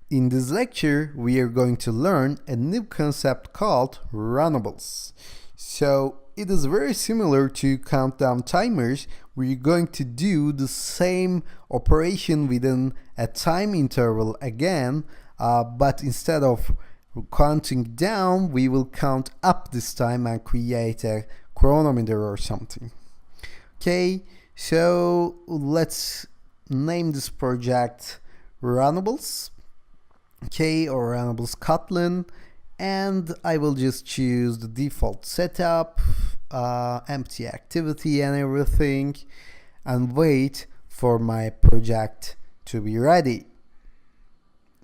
In this lecture, we are going to learn a new concept called runnables. So it is very similar to countdown timers, where you're going to do the same operation within a time interval again, but instead of counting down, we will count up this time and create a chronometer or something. Okay, so let's name this project runnables. Okay, or runnables Kotlin, and I will just choose the default setup, empty activity and everything, and wait for my project to be ready.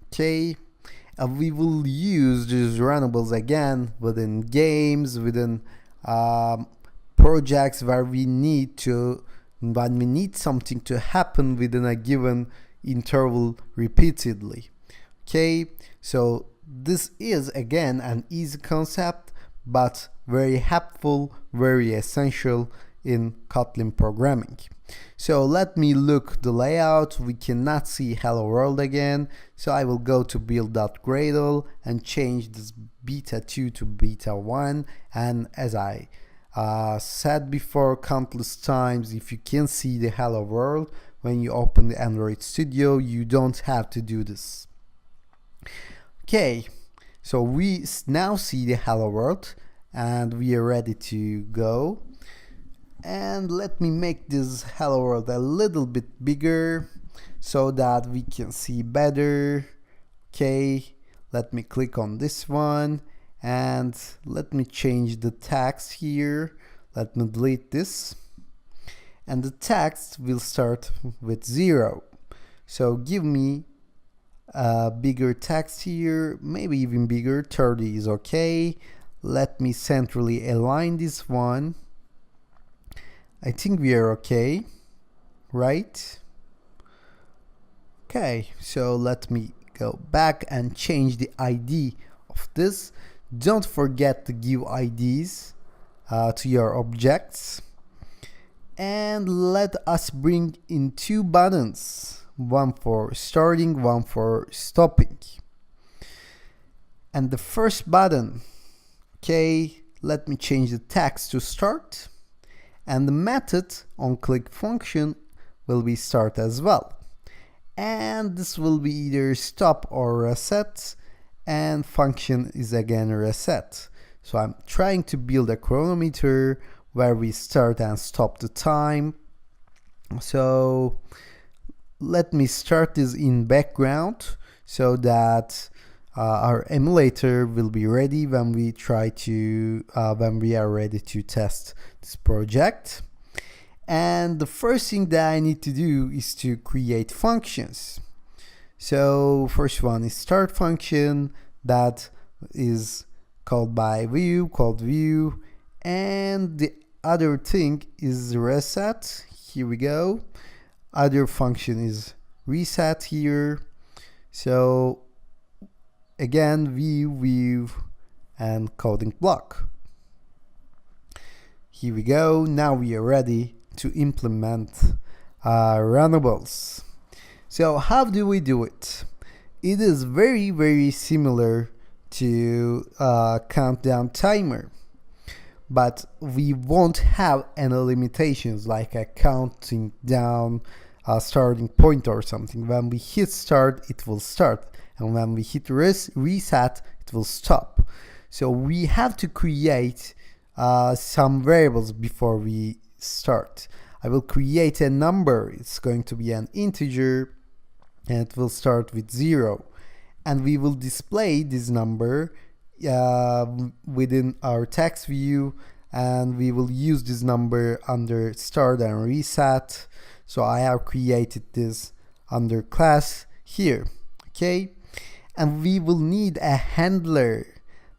Okay, we will use these runnables again within games, within projects where when we need something to happen within a given interval repeatedly. Okay, so this is again an easy concept, but very helpful, very essential in Kotlin programming. So let me look the layout. We cannot see hello world again, so I will go to build.gradle and change this beta 2 to beta 1. And as I said before countless times, if you can see the hello world when you open the Android Studio, you don't have to do this. Okay, so we now see the hello world and we are ready to go. And let me make this hello world a little bit bigger so that we can see better. Okay, let me click on this one and let me change the text here. Let me delete this, and the text will start with 0. So give me bigger text here, maybe even bigger. 30 is okay. Let me centrally align this one. I think we are okay, right? Okay, so let me go back and change the ID of this. Don't forget to give IDs to your objects, and let us bring in 2 buttons. One for starting, one for stopping. And the first button, okay, let me change the text to start, and the method on click function will be start as well. And this will be either stop or reset, and function is again reset. So I'm trying to build a chronometer where we start and stop the time. So let me start this in background so that our emulator will be ready when we when we are ready to test this project. And the first thing that I need to do is to create functions. So first one is start function, that is called by view, and the other thing is reset. Here we go. Other function is reset here. So again, view and coding block. Here we go. Now we are ready to implement runnables. So how do we do it? It is very similar to countdown timer, but we won't have any limitations like a counting down starting point or something. When we hit start, it will start, and when we hit reset, it will stop. So we have to create some variables before we start. I will create a number. It's going to be an integer, and it will start with 0, and we will display this number within our text view, and we will use this number under start and reset. So I have created this under class here. Okay, and we will need a handler.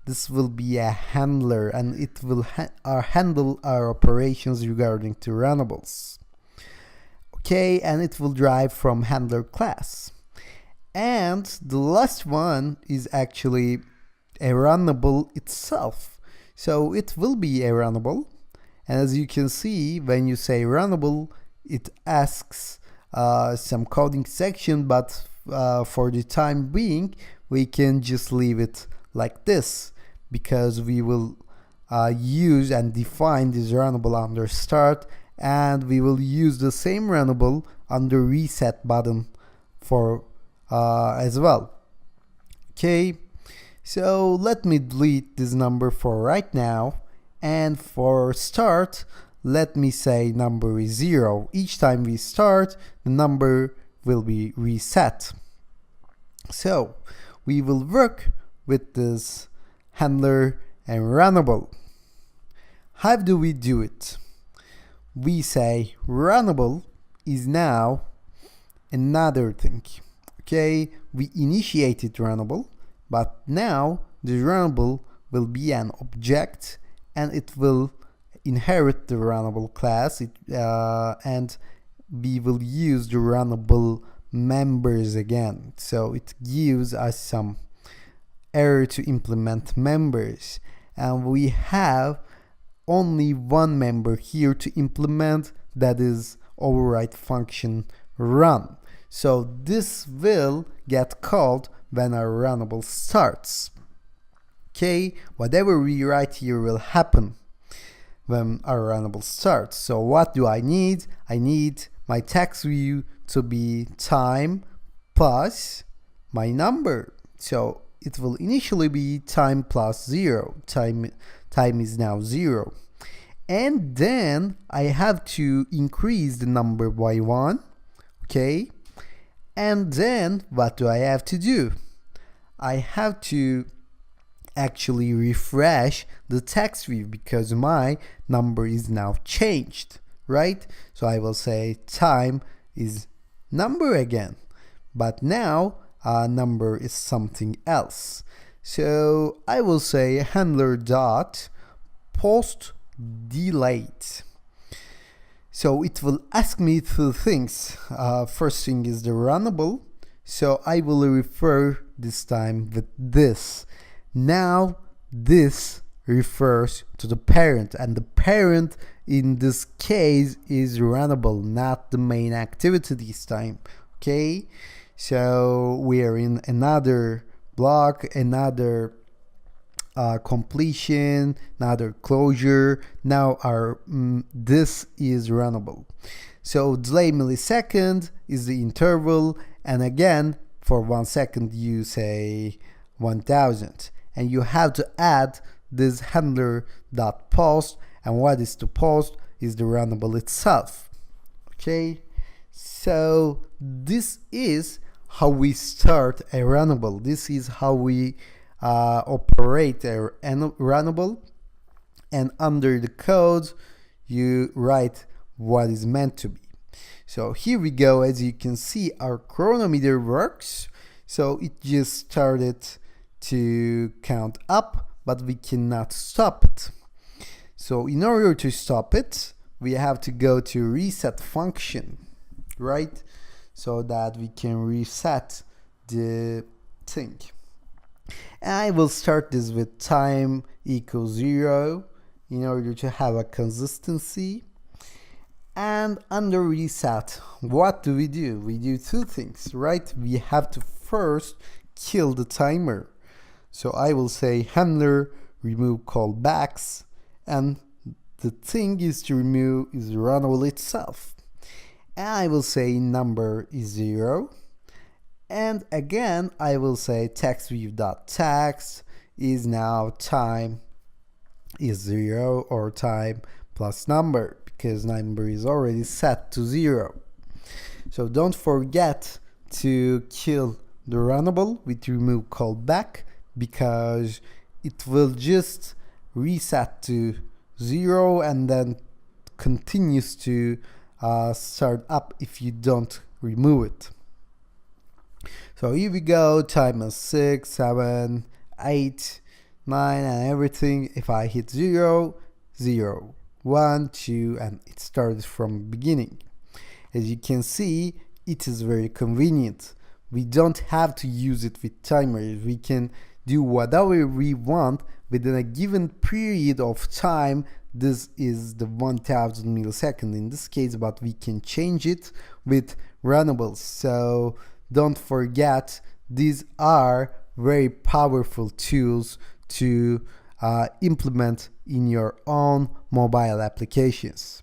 This will be a handler, and it will handle our operations regarding to runnables. Okay, and it will drive from handler class. And the last one is actually a runnable itself. So it will be a runnable, and as you can see, when you say runnable, it asks some coding section, but for the time being, we can just leave it like this, because we will use and define this runnable under start, and we will use the same runnable under reset button for as well. Okay, so let me delete this number for right now, and for start, let me say number is 0. Each time we start, the number will be reset. So we will work with this handler and runnable. How do we do it? We say runnable is now another thing. Okay, we initiated runnable, but now the runnable will be an object and it will inherit the runnable class, and we will use the runnable members again. So it gives us some error to implement members, and we have only one member here to implement, that is override function run. So this will get called when our runnable starts. Okay, whatever we write here will happen when our runnable starts. So what do I need? I need my text view to be time plus my number. So it will initially be time plus 0. Time is now 0. And then I have to increase the number by 1. Okay. And then what do I have to do? I have to actually refresh the text view because my number is now changed, right? So I will say time is number again, but now number is something else. So I will say handler dot post delete. So it will ask me two things. First thing is the runnable. So I will refer this time with this. Now this refers to the parent, and the parent in this case is runnable, not the main activity this time. Okay, so we are in another block, another completion, another closure. Now our this is runnable. So delay millisecond is the interval, and again for 1 second you say 1000, and you have to add this handler dot post, and what is to post is the runnable itself. Okay, so this is how we start a runnable. This is how we operate a runnable, and under the code you write what is meant to be. So here we go. As you can see, our chronometer works. So it just started to count up, but we cannot stop it. So in order to stop it, we have to go to reset function, right? So that we can reset the thing. And I will start this with time equals 0 in order to have a consistency. And under reset, what do? We do two things, right? We have to first kill the timer. So I will say handler remove callbacks, and the thing is to remove is the runnable itself. And I will say number is 0. And again, I will say text view.text is now time is 0, or time plus number, because number is already set to 0. So don't forget to kill the runnable with remove callback, because it will just reset to 0 and then continues to start up if you don't remove it. So here we go, time is 6, 7, 8, 9 and everything. If I hit 0, 0, 1, 2, and it started from beginning. As you can see, it is very convenient. We don't have to use it with timers. We can do whatever we want within a given period of time. This is the 1000 millisecond in this case, but we can change it with runnables. So don't forget, these are very powerful tools to implement in your own mobile applications.